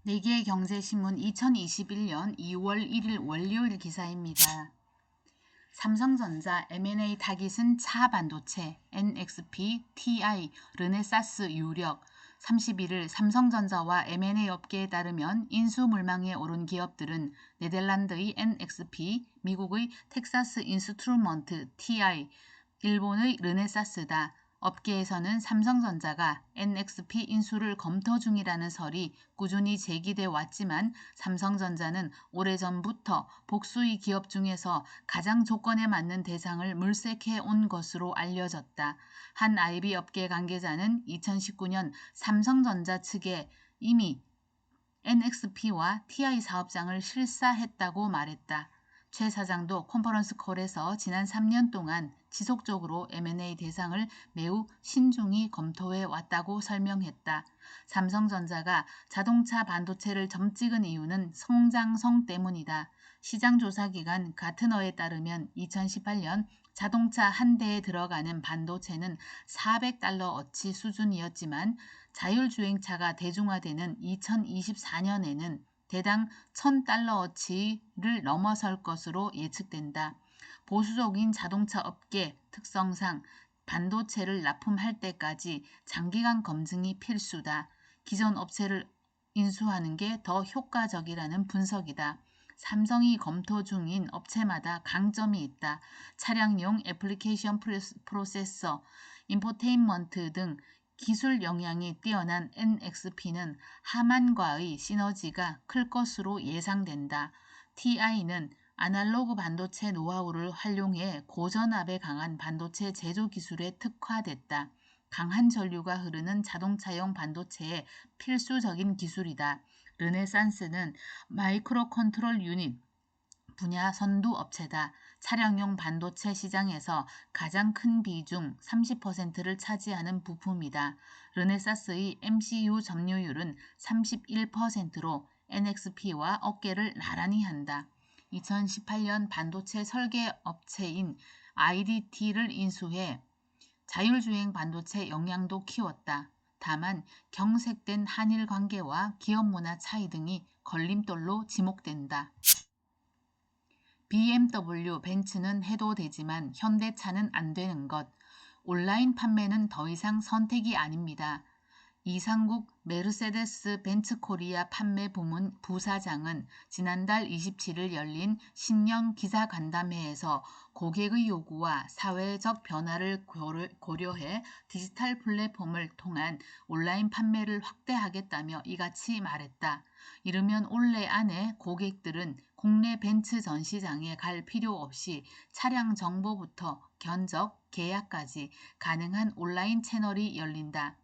네개경제신문 2021년 2월 1일 월요일 기사입니다. 삼성전자 M&A 타깃은 차 반도체, NXP, TI, 르네사스 유력. 31일 삼성전자와 M&A 업계에 따르면 인수물망에 오른 기업들은 네덜란드의 NXP, 미국의 텍사스 인스트루먼트 TI, 일본의 르네사스다. 업계에서는 삼성전자가 NXP 인수를 검토 중이라는 설이 꾸준히 제기돼 왔지만 삼성전자는 오래전부터 복수의 기업 중에서 가장 조건에 맞는 대상을 물색해 온 것으로 알려졌다. 한 IB 업계 관계자는 2019년 삼성전자 측에 이미 NXP와 TI 사업장을 실사했다고 말했다. 최 사장도 컨퍼런스 콜에서 지난 3년 동안 지속적으로 M&A 대상을 매우 신중히 검토해 왔다고 설명했다. 삼성전자가 자동차 반도체를 점찍은 이유는 성장성 때문이다. 시장조사기관 가트너에 따르면 2018년 자동차 한 대에 들어가는 반도체는 $400어치 수준이었지만 자율주행차가 대중화되는 2024년에는 대당 $1,000어치를 넘어설 것으로 예측된다. 보수적인 자동차 업계 특성상 반도체를 납품할 때까지 장기간 검증이 필수다. 기존 업체를 인수하는 게 더 효과적이라는 분석이다. 삼성이 검토 중인 업체마다 강점이 있다. 차량용 애플리케이션 프로세서, 인포테인먼트 등 기술 역량이 뛰어난 NXP는 하만과의 시너지가 클 것으로 예상된다. TI는 아날로그 반도체 노하우를 활용해 고전압에 강한 반도체 제조 기술에 특화됐다. 강한 전류가 흐르는 자동차용 반도체의 필수적인 기술이다. 르네산스는 마이크로 컨트롤 유닛 분야 선두 업체다. 차량용 반도체 시장에서 가장 큰 비중 30%를 차지하는 부품이다. 르네사스의 MCU 점유율은 31%로 NXP와 어깨를 나란히 한다. 2018년 반도체 설계 업체인 IDT를 인수해 자율주행 반도체 역량도 키웠다. 다만 경색된 한일 관계와 기업 문화 차이 등이 걸림돌로 지목된다. BMW, 벤츠는 해도 되지만 현대차는 안 되는 것. 온라인 판매는 더 이상 선택이 아닙니다. 이상국 메르세데스 벤츠 코리아 판매 부문 부사장은 지난달 27일 열린 신년 기자간담회에서 고객의 요구와 사회적 변화를 고려해 디지털 플랫폼을 통한 온라인 판매를 확대하겠다며 이같이 말했다. 이르면 올해 안에 고객들은 국내 벤츠 전시장에 갈 필요 없이 차량 정보부터 견적, 계약까지 가능한 온라인 채널이 열린다.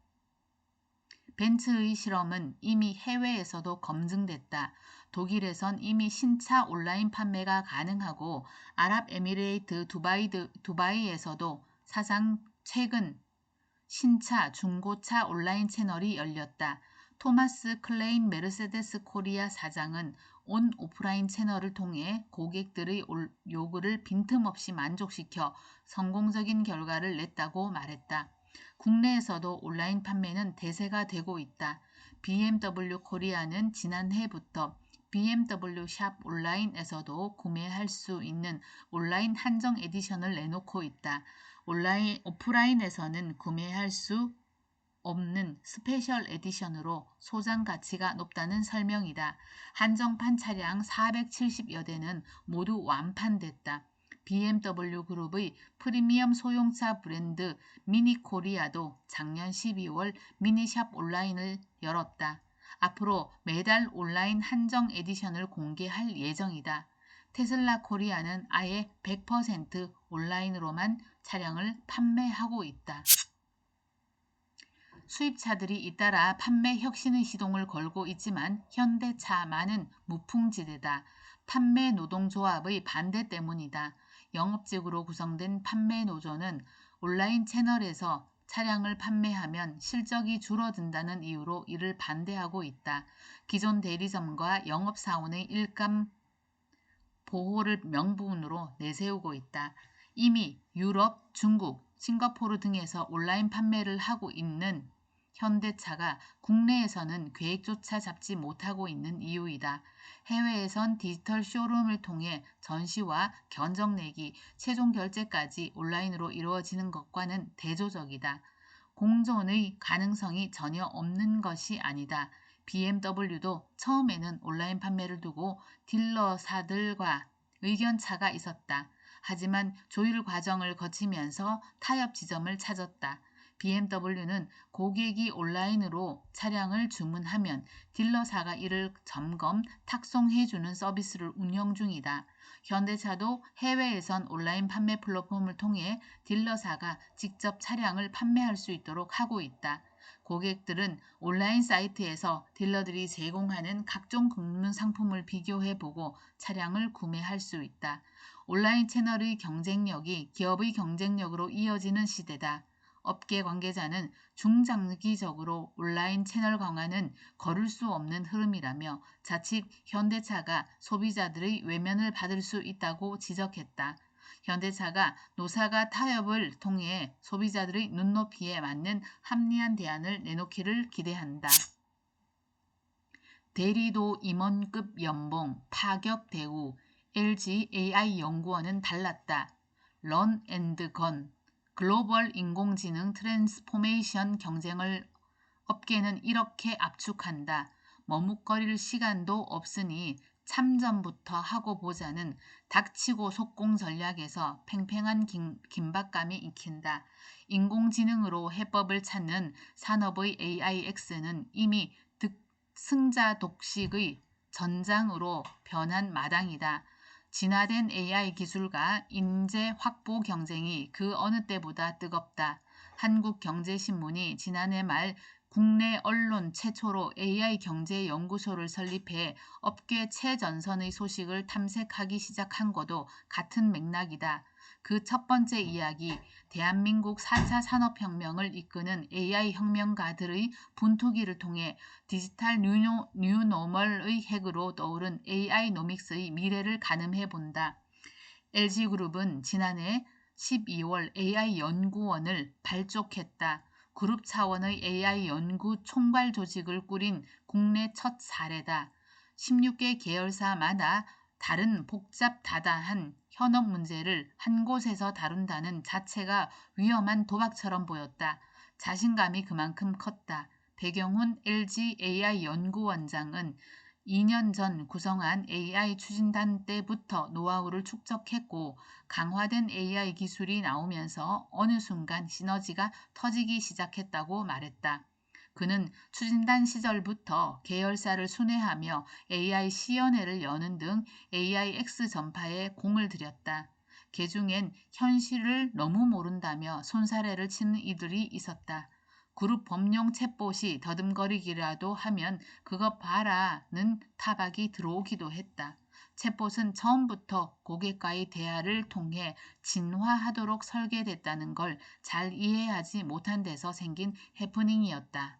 벤츠의 실험은 이미 해외에서도 검증됐다. 독일에선 이미 신차 온라인 판매가 가능하고 아랍에미레이트 두바이에서도 사상 최근 신차, 중고차 온라인 채널이 열렸다. 토마스 클레인 메르세데스 코리아 사장은 온 오프라인 채널을 통해 고객들의 요구를 빈틈없이 만족시켜 성공적인 결과를 냈다고 말했다. 국내에서도 온라인 판매는 대세가 되고 있다. BMW 코리아는 지난해부터 BMW 샵 온라인에서도 구매할 수 있는 온라인 한정 에디션을 내놓고 있다. 오프라인에서는 구매할 수 없는 스페셜 에디션으로 소장 가치가 높다는 설명이다. 한정판 차량 470여 대는 모두 완판됐다. BMW 그룹의 프리미엄 소형차 브랜드 미니코리아도 작년 12월 미니샵 온라인을 열었다. 앞으로 매달 온라인 한정 에디션을 공개할 예정이다. 테슬라 코리아는 아예 100% 온라인으로만 차량을 판매하고 있다. 수입차들이 잇따라 판매 혁신의 시동을 걸고 있지만 현대차만은 무풍지대다. 판매 노동조합의 반대 때문이다. 영업직으로 구성된 판매 노조는 온라인 채널에서 차량을 판매하면 실적이 줄어든다는 이유로 이를 반대하고 있다. 기존 대리점과 영업사원의 일감 보호를 명분으로 내세우고 있다. 이미 유럽, 중국, 싱가포르 등에서 온라인 판매를 하고 있는 현대차가 국내에서는 계획조차 잡지 못하고 있는 이유이다. 해외에선 디지털 쇼룸을 통해 전시와 견적 내기, 최종 결제까지 온라인으로 이루어지는 것과는 대조적이다. 공존의 가능성이 전혀 없는 것이 아니다. BMW도 처음에는 온라인 판매를 두고 딜러사들과 의견 차가 있었다. 하지만 조율 과정을 거치면서 타협 지점을 찾았다. BMW는 고객이 온라인으로 차량을 주문하면 딜러사가 이를 점검, 탁송해주는 서비스를 운영 중이다. 현대차도 해외에선 온라인 판매 플랫폼을 통해 딜러사가 직접 차량을 판매할 수 있도록 하고 있다. 고객들은 온라인 사이트에서 딜러들이 제공하는 각종 금융 상품을 비교해보고 차량을 구매할 수 있다. 온라인 채널의 경쟁력이 기업의 경쟁력으로 이어지는 시대다. 업계 관계자는 중장기적으로 온라인 채널 강화는 거를 수 없는 흐름이라며 자칫 현대차가 소비자들의 외면을 받을 수 있다고 지적했다. 현대차가 노사가 타협을 통해 소비자들의 눈높이에 맞는 합리한 대안을 내놓기를 기대한다. 대리도 임원급 연봉, 파격 대우, LG AI 연구원은 달랐다. 런 앤드 건, 글로벌 인공지능 트랜스포메이션 경쟁을 업계는 이렇게 압축한다. 머뭇거릴 시간도 없으니 참전부터 하고 보자는 닥치고 속공 전략에서 팽팽한 긴박감이 익힌다. 인공지능으로 해법을 찾는 산업의 AIX는 이미 승자 독식의 전장으로 변한 마당이다. 진화된 AI 기술과 인재 확보 경쟁이 그 어느 때보다 뜨겁다. 한국경제신문이 지난해 말 국내 언론 최초로 AI 경제연구소를 설립해 업계 최전선의 소식을 탐색하기 시작한 것도 같은 맥락이다. 그 첫 번째 이야기, 대한민국 4차 산업혁명을 이끄는 AI 혁명가들의 분투기를 통해 디지털 뉴노멀의 핵으로 떠오른 AI 노믹스의 미래를 가늠해 본다. LG그룹은 지난해 12월 AI 연구원을 발족했다. 그룹 차원의 AI 연구 총괄 조직을 꾸린 국내 첫 사례다. 16개 계열사마다 다른 복잡다단한 현업 문제를 한 곳에서 다룬다는 자체가 위험한 도박처럼 보였다. 자신감이 그만큼 컸다. 배경훈 LG AI 연구원장은 2년 전 구성한 AI 추진단 때부터 노하우를 축적했고 강화된 AI 기술이 나오면서 어느 순간 시너지가 터지기 시작했다고 말했다. 그는 추진단 시절부터 계열사를 순회하며 AI 시연회를 여는 등 AIX 전파에 공을 들였다. 개중엔 현실을 너무 모른다며 손사래를 치는 이들이 있었다. 그룹 범용 챗봇이 더듬거리기라도 하면 그것 봐라는 타박이 들어오기도 했다. 챗봇은 처음부터 고객과의 대화를 통해 진화하도록 설계됐다는 걸 잘 이해하지 못한 데서 생긴 해프닝이었다.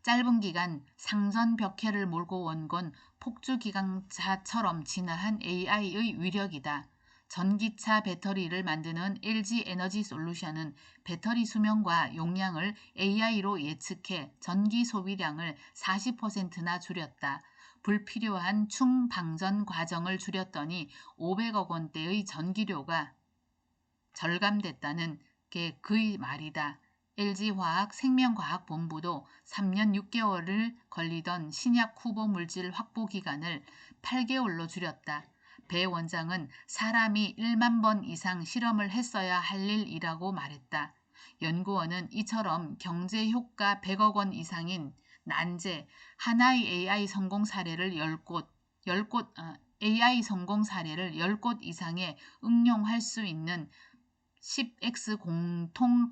짧은 기간 상전벽해를 몰고 온 건 폭주기관차처럼 진화한 AI의 위력이다. 전기차 배터리를 만드는 LG 에너지 솔루션은 배터리 수명과 용량을 AI로 예측해 전기 소비량을 40%나 줄였다. 불필요한 충방전 과정을 줄였더니 500억 원대의 전기료가 절감됐다는 게 그의 말이다. LG화학 생명과학본부도 3년 6개월을 걸리던 신약 후보 물질 확보 기간을 8개월로 줄였다. 배 원장은 사람이 1만 번 이상 실험을 했어야 할 일이라고 말했다. 연구원은 이처럼 경제 효과 100억 원 이상인 난제 하나의 AI 성공 사례를 10곳 이상에 응용할 수 있는 10X 공통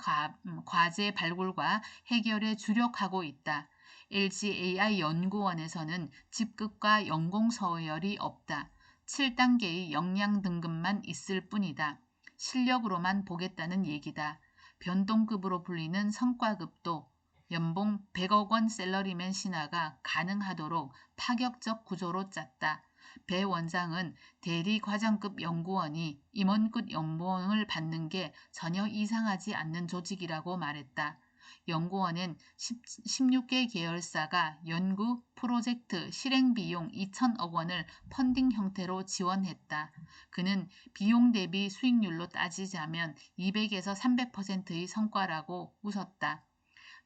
과제 발굴과 해결에 주력하고 있다. LG AI 연구원에서는 직급과 연공 서열이 없다. 7단계의 역량 등급만 있을 뿐이다. 실력으로만 보겠다는 얘기다. 변동급으로 불리는 성과급도 연봉 100억 원 샐러리맨 신화가 가능하도록 파격적 구조로 짰다. 배 원장은 대리 과장급 연구원이 임원급 연봉을 받는 게 전혀 이상하지 않는 조직이라고 말했다. 연구원엔 16개 계열사가 연구 프로젝트 실행 비용 2천억 원을 펀딩 형태로 지원했다. 그는 비용 대비 수익률로 따지자면 200에서 300%의 성과라고 웃었다.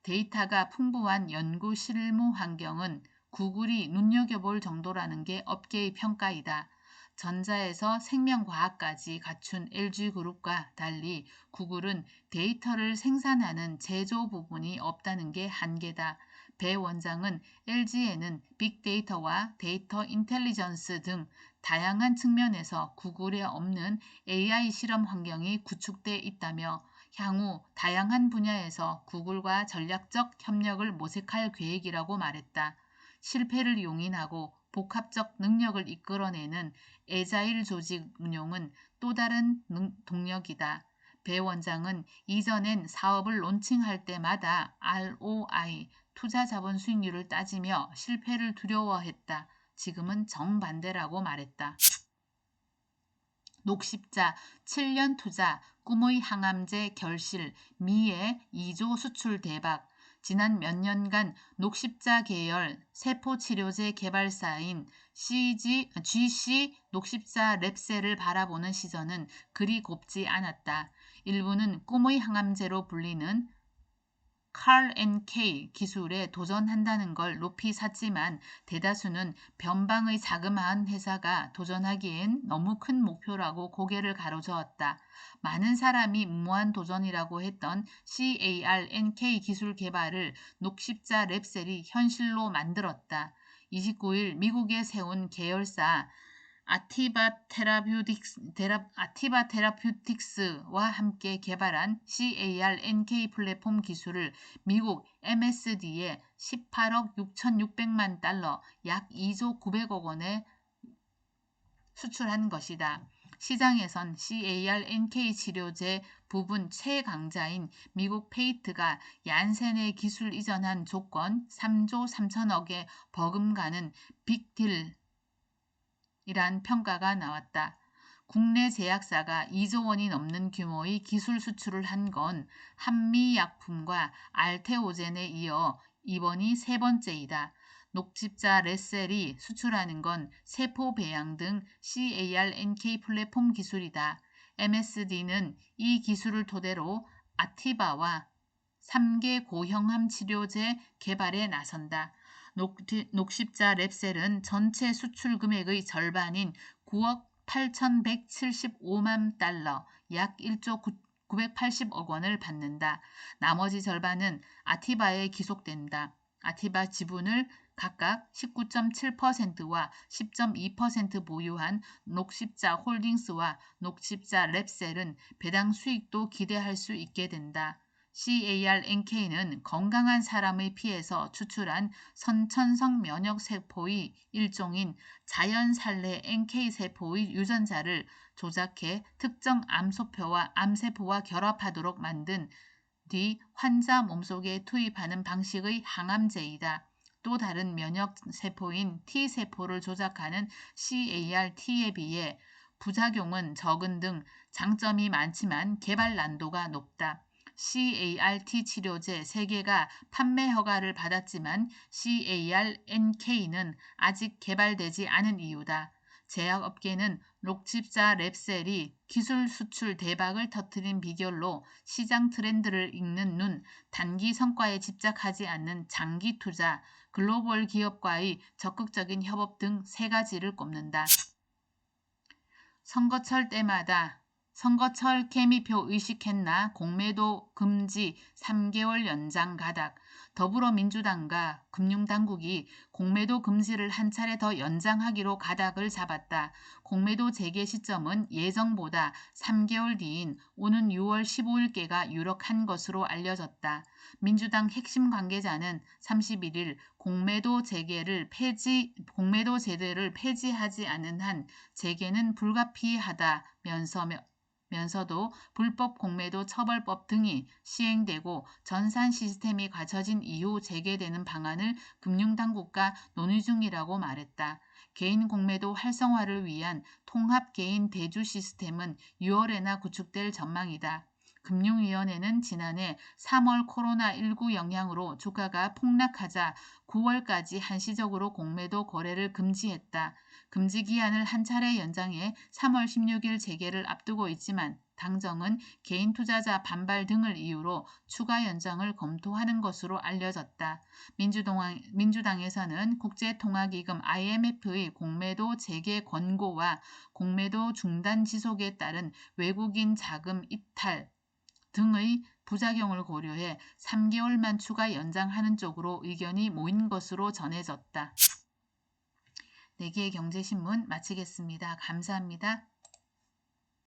데이터가 풍부한 연구 실무 환경은 구글이 눈여겨볼 정도라는 게 업계의 평가이다. 전자에서 생명과학까지 갖춘 LG그룹과 달리 구글은 데이터를 생산하는 제조 부분이 없다는 게 한계다. 배 원장은 LG에는 빅데이터와 데이터 인텔리전스 등 다양한 측면에서 구글에 없는 AI 실험 환경이 구축돼 있다며 향후 다양한 분야에서 구글과 전략적 협력을 모색할 계획이라고 말했다. 실패를 용인하고 복합적 능력을 이끌어내는 애자일 조직 운용은 또 다른 동력이다. 배 원장은 이전엔 사업을 론칭할 때마다 ROI, 투자 자본 수익률을 따지며 실패를 두려워했다. 지금은 정반대라고 말했다. 녹십자 7년 투자 꿈의 항암제 결실 미에 2조 수출 대박. 지난 몇 년간 녹십자 계열 세포치료제 개발사인 GC 녹십자 랩셀을 바라보는 시선은 그리 곱지 않았다. 일부는 꿈의 항암제로 불리는 CAR-NK 기술에 도전한다는 걸 높이 샀지만 대다수는 변방의 자그마한 회사가 도전하기엔 너무 큰 목표라고 고개를 가로저었다. 많은 사람이 무모한 도전이라고 했던 CAR-NK 기술 개발을 녹십자 랩셀이 현실로 만들었다. 29일 미국에 세운 계열사 아티바 테라퓨틱스와 함께 개발한 CAR-NK 플랫폼 기술을 미국 MSD에 18억 6,600만 달러, 약 2조 900억 원에 수출한 것이다. 시장에선 CAR-NK 치료제 부분 최강자인 미국 페이트가 얀센의 기술 이전한 조건 3조 3천억에 버금가는 빅딜 이란 평가가 나왔다. 국내 제약사가 2조 원이 넘는 규모의 기술 수출을 한 건 한미약품과 알테오젠에 이어 이번이 세 번째이다. 녹십자 레셀이 수출하는 건 세포 배양 등 CAR-NK 플랫폼 기술이다. MSD는 이 기술을 토대로 아티바와 3개 고형암 치료제 개발에 나선다. 녹십자 랩셀은 전체 수출 금액의 절반인 9억 8,175만 달러, 약 1조 980억 원을 받는다. 나머지 절반은 아티바에 기속된다. 아티바 지분을 각각 19.7%와 10.2% 보유한 녹십자 홀딩스와 녹십자 랩셀은 배당 수익도 기대할 수 있게 된다. CAR-NK는 건강한 사람의 피에서 추출한 선천성 면역세포의 일종인 자연살례 NK세포의 유전자를 조작해 특정 암세포와 결합하도록 만든 뒤 환자 몸속에 투입하는 방식의 항암제이다. 또 다른 면역세포인 T세포를 조작하는 CAR-T에 비해 부작용은 적은 등 장점이 많지만 개발 난도가 높다. CAR-T 치료제 3개가 판매 허가를 받았지만 CAR-NK는 아직 개발되지 않은 이유다. 제약업계는 녹십자 랩셀이 기술 수출 대박을 터뜨린 비결로 시장 트렌드를 읽는 눈, 단기 성과에 집착하지 않는 장기 투자, 글로벌 기업과의 적극적인 협업 등 3가지를 꼽는다. 선거철 때마다 선거철 케미표 의식했나 공매도 금지 3개월 연장 가닥. 더불어민주당과 금융당국이 공매도 금지를 한 차례 더 연장하기로 가닥을 잡았다. 공매도 재개 시점은 예정보다 3개월 뒤인 오는 6월 15일께가 유력한 것으로 알려졌다. 민주당 핵심 관계자는 31일 공매도 제대를 폐지하지 않은 한 재개는 불가피하다면서 면서도 불법 공매도 처벌법 등이 시행되고 전산 시스템이 갖춰진 이후 재개되는 방안을 금융당국과 논의 중이라고 말했다. 개인 공매도 활성화를 위한 통합 개인 대주 시스템은 6월에나 구축될 전망이다. 금융위원회는 지난해 3월 코로나19 영향으로 주가가 폭락하자 9월까지 한시적으로 공매도 거래를 금지했다. 금지 기한을 한 차례 연장해 3월 16일 재개를 앞두고 있지만 당정은 개인 투자자 반발 등을 이유로 추가 연장을 검토하는 것으로 알려졌다. 민주당에서는 국제통화기금 IMF의 공매도 재개 권고와 공매도 중단 지속에 따른 외국인 자금 이탈 등의 부작용을 고려해 3개월만 추가 연장하는 쪽으로 의견이 모인 것으로 전해졌다. 4개의 경제신문 마치겠습니다. 감사합니다.